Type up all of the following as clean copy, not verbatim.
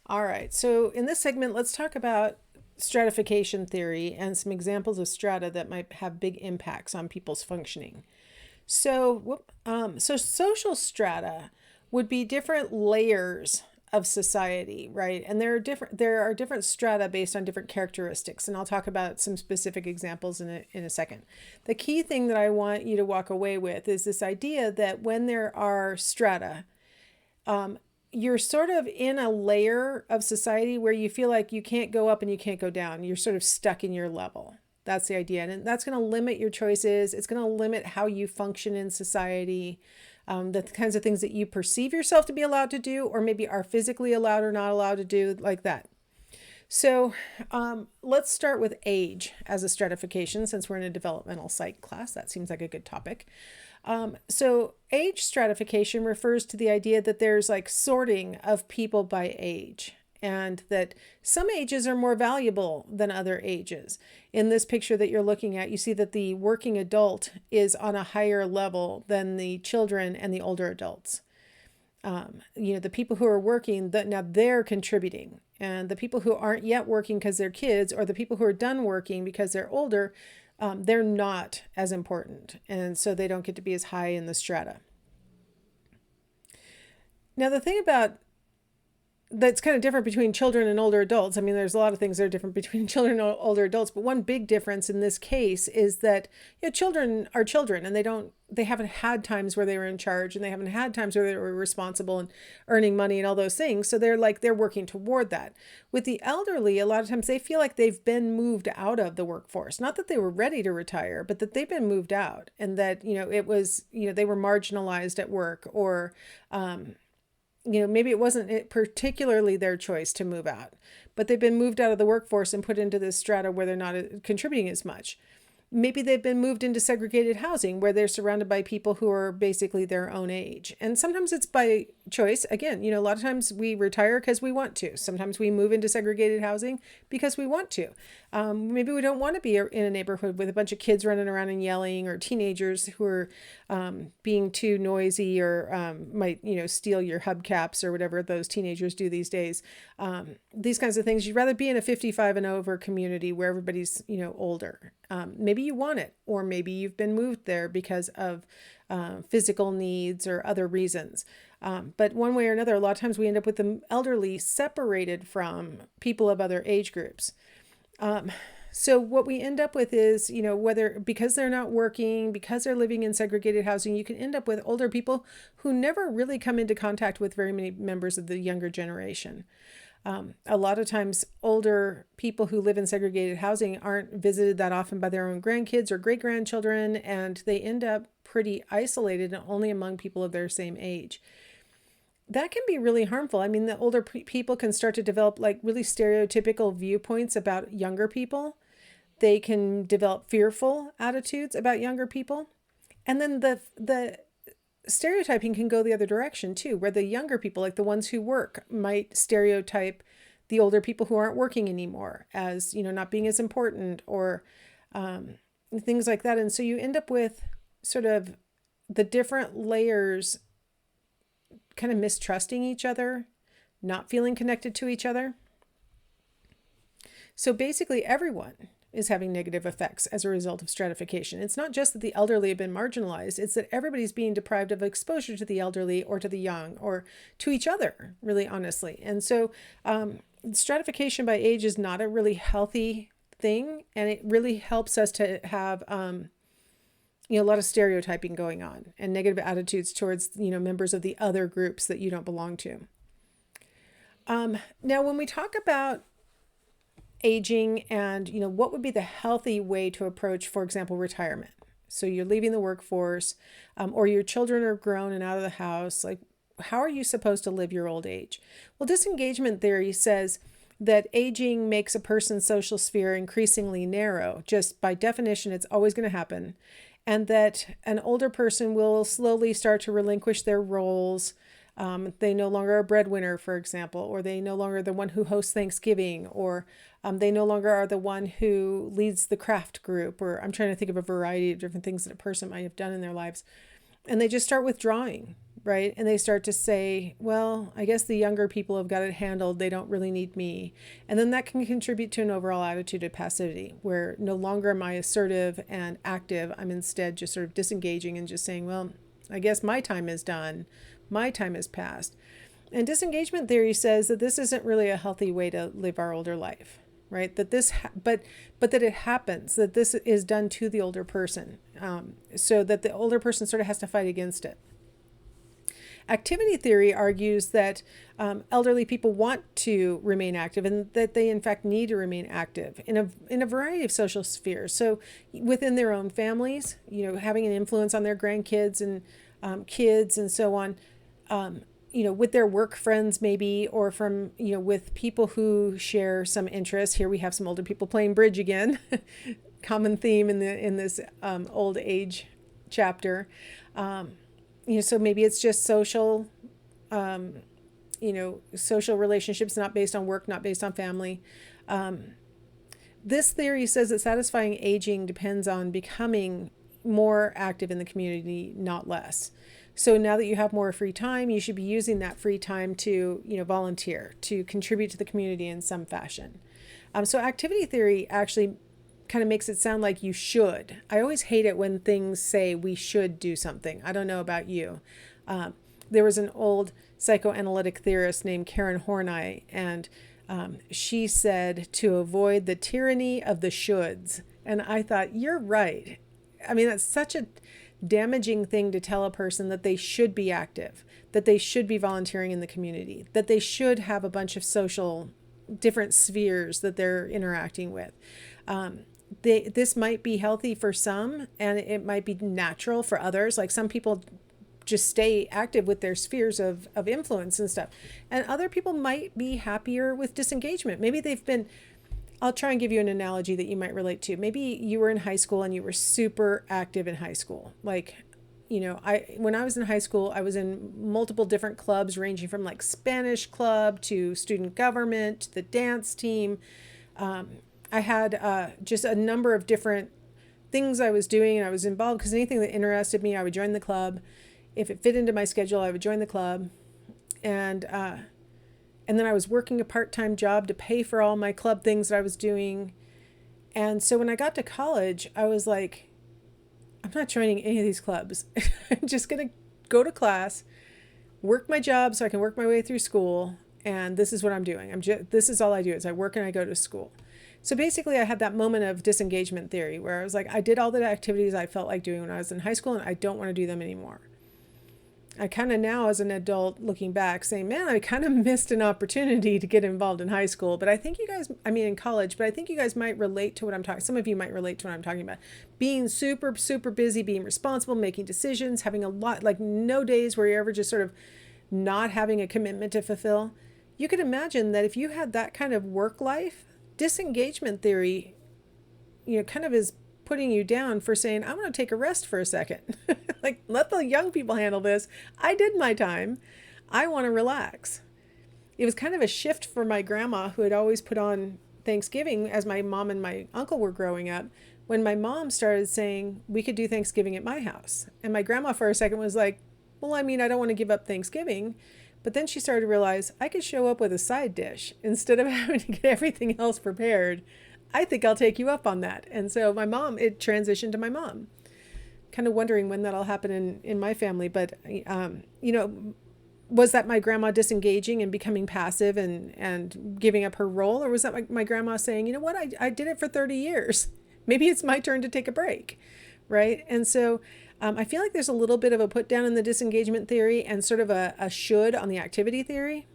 All right. So in this segment, let's talk about stratification theory and some examples of strata that might have big impacts on people's functioning. So social strata would be different layers of society, right? And there are different strata based on different characteristics, and I'll talk about some specific examples in a second. The key thing that I want you to walk away with is this idea that when there are strata, you're sort of in a layer of society where you feel like you can't go up and you can't go down. You're sort of stuck in your level. That's the idea. And that's going to limit your choices. It's going to limit how you function in society, the kinds of things that you perceive yourself to be allowed to do, or maybe are physically allowed or not allowed to do, like that. So let's start with age as a stratification, since we're in a developmental psych class. That seems like a good topic. So age stratification refers to the idea that there's like sorting of people by age, and that some ages are more valuable than other ages. In this picture that you're looking at, you see that the working adult is on a higher level than the children and the older adults. The people who are working, now they're contributing. And the people who aren't yet working because they're kids, or the people who are done working because they're older, they're not as important. And so they don't get to be as high in the strata. Now, the thing about that's kind of different between children and older adults. I mean, there's a lot of things that are different between children and older adults, but one big difference in this case is that children are children, and they haven't had times where they were in charge, and they haven't had times where they were responsible and earning money and all those things. So they're working toward that. With the elderly, a lot of times they feel like they've been moved out of the workforce. Not that they were ready to retire, but that they've been moved out, and that, it was, they were marginalized at work, or, maybe it wasn't particularly their choice to move out, but they've been moved out of the workforce and put into this strata where they're not contributing as much. Maybe they've been moved into segregated housing where they're surrounded by people who are basically their own age. And sometimes it's by choice. Again, a lot of times we retire because we want to. Sometimes we move into segregated housing because we want to. Maybe we don't want to be in a neighborhood with a bunch of kids running around and yelling, or teenagers who are being too noisy, or might, steal your hubcaps or whatever those teenagers do these days. These kinds of things. You'd rather be in a 55 and over community where everybody's, older. Maybe you want it, or maybe you've been moved there because of physical needs or other reasons. But one way or another, a lot of times we end up with the elderly separated from people of other age groups. So what we end up with is, whether because they're not working, because they're living in segregated housing, you can end up with older people who never really come into contact with very many members of the younger generation. A lot of times older people who live in segregated housing aren't visited that often by their own grandkids or great-grandchildren, and they end up pretty isolated and only among people of their same age. That can be really harmful. I mean, the older people can start to develop like really stereotypical viewpoints about younger people. They can develop fearful attitudes about younger people. And then the stereotyping can go the other direction too, where the younger people, like the ones who work, might stereotype the older people who aren't working anymore as, not being as important, or things like that. And so you end up with sort of the different layers kind of mistrusting each other, not feeling connected to each other. So basically everyone is having negative effects as a result of stratification. It's not just that the elderly have been marginalized, it's that everybody's being deprived of exposure to the elderly or to the young or to each other, really honestly. And so stratification by age is not a really healthy thing, and it really helps us to have a lot of stereotyping going on and negative attitudes towards, members of the other groups that you don't belong to. Now, when we talk about aging and, what would be the healthy way to approach, for example, retirement. So you're leaving the workforce, or your children are grown and out of the house. Like, how are you supposed to live your old age? Well, disengagement theory says that aging makes a person's social sphere increasingly narrow. Just by definition, it's always going to happen. And that an older person will slowly start to relinquish their roles. They no longer are a breadwinner, for example, or they no longer are the one who hosts Thanksgiving, or they no longer are the one who leads the craft group, or I'm trying to think of a variety of different things that a person might have done in their lives. And they just start withdrawing. right? And they start to say, well, I guess the younger people have got it handled. They don't really need me. And then that can contribute to an overall attitude of passivity, where no longer am I assertive and active. I'm instead just sort of disengaging and just saying, well, I guess my time is done. My time is past. And disengagement theory says that this isn't really a healthy way to live our older life, right? That this, but that it happens, that this is done to the older person, so that the older person sort of has to fight against it. Activity theory argues that elderly people want to remain active and that they in fact need to remain active in a variety of social spheres. So within their own families, having an influence on their grandkids and kids and so on, with their work friends maybe, or from, with people who share some interests. Here we have some older people playing bridge again, common theme in this old age chapter. So maybe it's just social, social relationships, not based on work, not based on family. This theory says that satisfying aging depends on becoming more active in the community, not less. So now that you have more free time, you should be using that free time to, volunteer, to contribute to the community in some fashion. So activity theory actually kind of makes it sound like you should. I always hate it when things say we should do something. I don't know about you. There was an old psychoanalytic theorist named Karen Horney, and she said to avoid the tyranny of the shoulds. And I thought, you're right. I mean, that's such a damaging thing to tell a person, that they should be active, that they should be volunteering in the community, that they should have a bunch of social different spheres that they're interacting with. This might be healthy for some, and it might be natural for others. Like some people just stay active with their spheres of influence and stuff. And other people might be happier with disengagement. Maybe I'll try and give you an analogy that you might relate to. Maybe you were in high school and you were super active in high school. Like, when I was in high school, I was in multiple different clubs, ranging from like Spanish club to student government, to the dance team. I had just a number of different things I was doing, and I was involved because anything that interested me, I would join the club. If it fit into my schedule, I would join the club. And then I was working a part-time job to pay for all my club things that I was doing. And so when I got to college, I was like, I'm not joining any of these clubs. I'm just going to go to class, work my job so I can work my way through school. And this is what I'm doing. This is all I do is I work and I go to school. So basically I had that moment of disengagement theory where I was like, I did all the activities I felt like doing when I was in high school, and I don't want to do them anymore. I kind of now, as an adult, looking back, saying, man, I kind of missed an opportunity to get involved in high school. But I think in college, but I think you guys might relate to what I'm talking, some of you might relate to what I'm talking about. Being super, super busy, being responsible, making decisions, having a lot, like no days where you're ever just sort of not having a commitment to fulfill. You could imagine that if you had that kind of work life, disengagement theory, kind of is putting you down for saying, I want to take a rest for a second. Like, let the young people handle this. I did my time. I want to relax. It was kind of a shift for my grandma, who had always put on Thanksgiving as my mom and my uncle were growing up, when my mom started saying we could do Thanksgiving at my house. And my grandma for a second was like, well, I don't want to give up Thanksgiving. But then she started to realize I could show up with a side dish instead of having to get everything else prepared. I think I'll take you up on that. And so it transitioned to my mom. Kind of wondering when that'll happen in my family. But, was that my grandma disengaging and becoming passive and giving up her role? Or was that my grandma saying, you know what, I did it for 30 years. Maybe it's my turn to take a break, right? And so I feel like there's a little bit of a put down in the disengagement theory and sort of a should on the activity theory.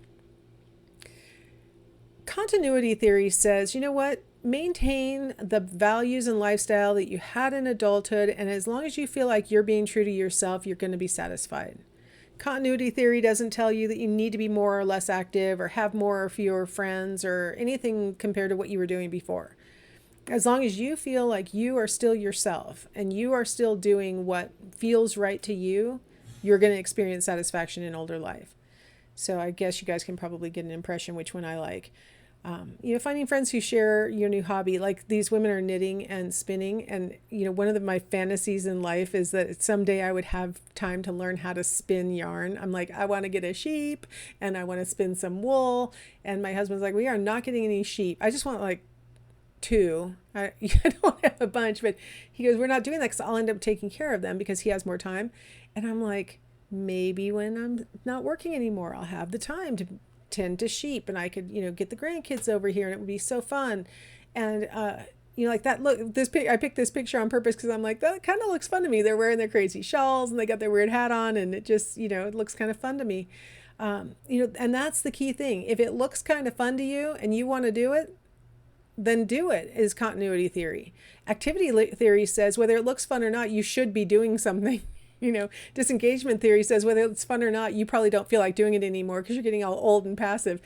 Continuity theory says, you know what? Maintain the values and lifestyle that you had in adulthood, and as long as you feel like you're being true to yourself, you're going to be satisfied. Continuity theory doesn't tell you that you need to be more or less active or have more or fewer friends or anything compared to what you were doing before. As long as you feel like you are still yourself and you are still doing what feels right to you, you're going to experience satisfaction in older life. So I guess you guys can probably get an impression which one I like. Finding friends who share your new hobby. Like these women are knitting and spinning. And, one of my fantasies in life is that someday I would have time to learn how to spin yarn. I'm like, I want to get a sheep and I want to spin some wool. And my husband's like, we are not getting any sheep. I just want like two. I don't have a bunch, but he goes, we're not doing that because I'll end up taking care of them because he has more time. And I'm like, maybe when I'm not working anymore, I'll have the time to tend to sheep and I could, get the grandkids over here and it would be so fun. And, like that look, I picked this picture on purpose because I'm like, that kind of looks fun to me. They're wearing their crazy shawls and they got their weird hat on and it just, it looks kind of fun to me. And that's the key thing. If it looks kind of fun to you and you want to do it, then do it, is continuity theory. Activity theory says whether it looks fun or not, you should be doing something. Disengagement theory says whether it's fun or not, you probably don't feel like doing it anymore because you're getting all old and passive.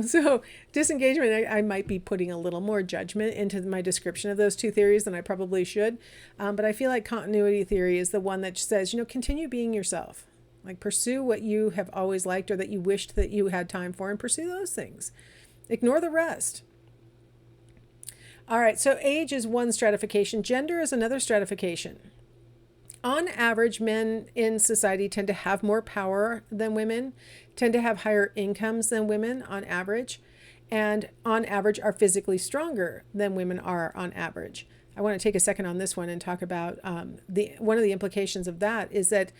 So disengagement, I might be putting a little more judgment into my description of those two theories than I probably should. But I feel like continuity theory is the one that says, continue being yourself. Like pursue what you have always liked or that you wished that you had time for and pursue those things. Ignore the rest. All right, so age is one stratification. Gender is another stratification. On average, men in society tend to have more power than women, tend to have higher incomes than women on average, and on average are physically stronger than women are on average. I want to take a second on this one and talk about one of the implications of that is that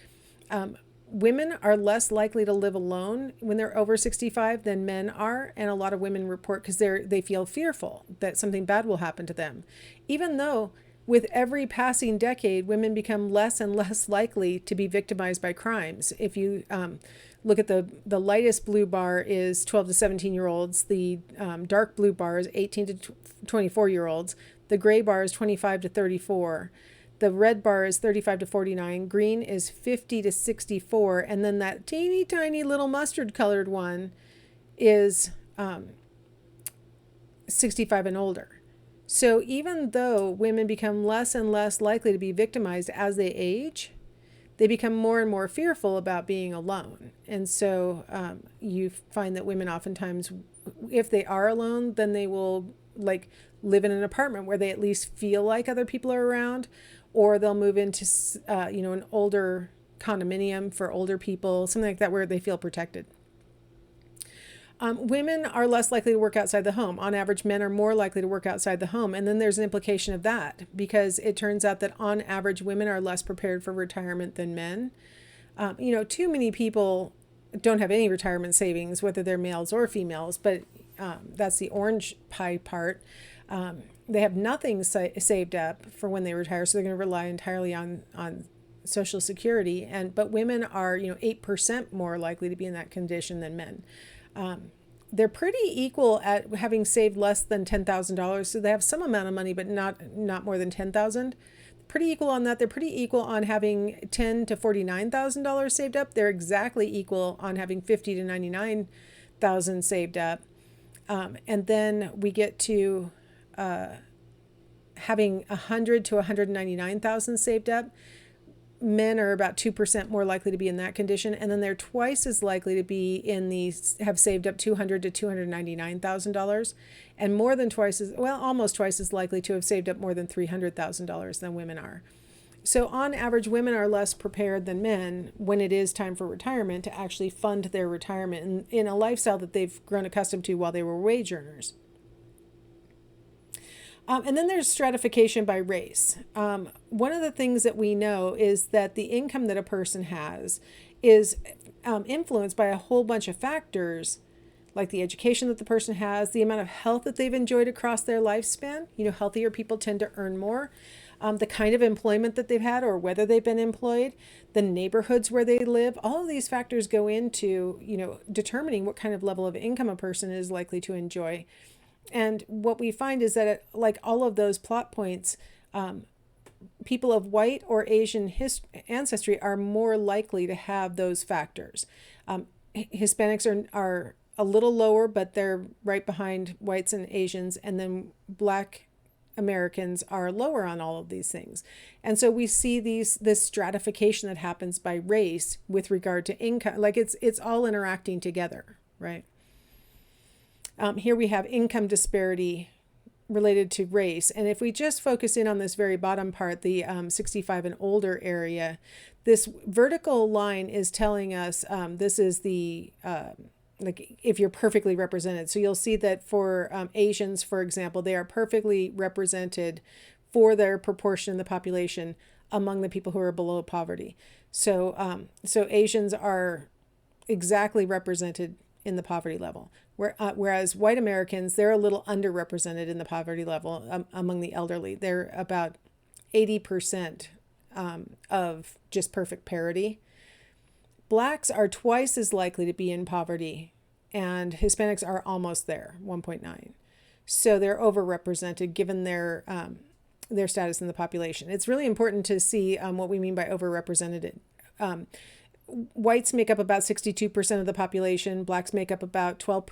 women are less likely to live alone when they're over 65 than men are, and a lot of women report because they feel fearful that something bad will happen to them, even though with every passing decade, women become less and less likely to be victimized by crimes. If you look at the lightest blue bar is 12 to 17-year-olds. The dark blue bar is 18 to 24-year-olds. The gray bar is 25 to 34. The red bar is 35 to 49. Green is 50 to 64. And then that teeny tiny little mustard colored one is 65 and older. So even though women become less and less likely to be victimized as they age, they become more and more fearful about being alone. And so you find that women oftentimes, if they are alone, then they will like live in an apartment where they at least feel like other people are around, or they'll move into an older condominium for older people, something like that, where they feel protected. Women are less likely to work outside the home. On average, men are more likely to work outside the home. And then there's an implication of that because it turns out that on average, women are less prepared for retirement than men. Too many people don't have any retirement savings, whether they're males or females, but that's the orange pie part. They have nothing saved up for when they retire, so they're going to rely entirely on Social Security. But women are 8% more likely to be in that condition than men. They're pretty equal at having saved less than $10,000. So they have some amount of money, but not more than $10,000. Pretty equal on that. They're pretty equal on having $10,000 to $49,000 saved up. They're exactly equal on having $50,000 to $99,000 saved up. And then we get to having $100,000 to $199,000 saved up. Men are about 2% more likely to be in that condition, and then they're twice as likely to be have saved up $200,000 to $299,000, and more than almost twice as likely to have saved up more than $300,000 than women are. So on average, women are less prepared than men when it is time for retirement to actually fund their retirement in a lifestyle that they've grown accustomed to while they were wage earners. And then there's stratification by race. One of the things that we know is that the income that a person has is influenced by a whole bunch of factors, like the education that the person has, the amount of health that they've enjoyed across their lifespan. Healthier people tend to earn more. The kind of employment that they've had or whether they've been employed, the neighborhoods where they live, all of these factors go into, determining what kind of level of income a person is likely to enjoy. And what we find is that, like all of those plot points, people of white or Asian ancestry are more likely to have those factors. Hispanics are a little lower, but they're right behind whites and Asians. And then Black Americans are lower on all of these things. And so we see this stratification that happens by race with regard to income. Like it's all interacting together, right? Here we have income disparity related to race. And if we just focus in on this very bottom part, the 65 and older area, this vertical line is telling us this is the like if you're perfectly represented. So you'll see that for Asians, for example, they are perfectly represented for their proportion in the population among the people who are below poverty. So so Asians are exactly represented in the poverty level, whereas white Americans, they're a little underrepresented in the poverty level among the elderly. They're about 80% of just perfect parity. Blacks are twice as likely to be in poverty, and Hispanics are almost there, 1.9. So they're overrepresented given their status in the population. It's really important to see what we mean by overrepresented. Whites make up about 62% of the population. Blacks make up about 12%.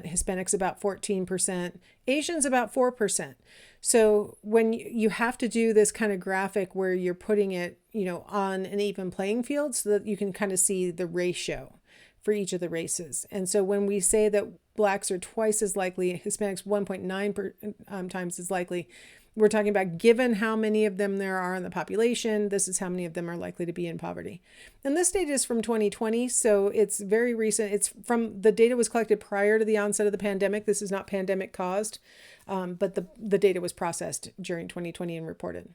Hispanics about 14%. Asians about 4%. So when you have to do this kind of graphic where you're putting it, on an even playing field so that you can kind of see the ratio for each of the races. And so when we say that blacks are twice as likely, Hispanics 1.9 times as likely, we're talking about given how many of them there are in the population, this is how many of them are likely to be in poverty. And this data is from 2020, so it's very recent. It's from the data was collected prior to the onset of the pandemic. This is not pandemic caused, but the data was processed during 2020 and reported.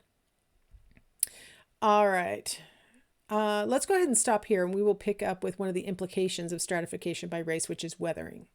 All right. Let's go ahead and stop here, and we will pick up with one of the implications of stratification by race, which is weathering.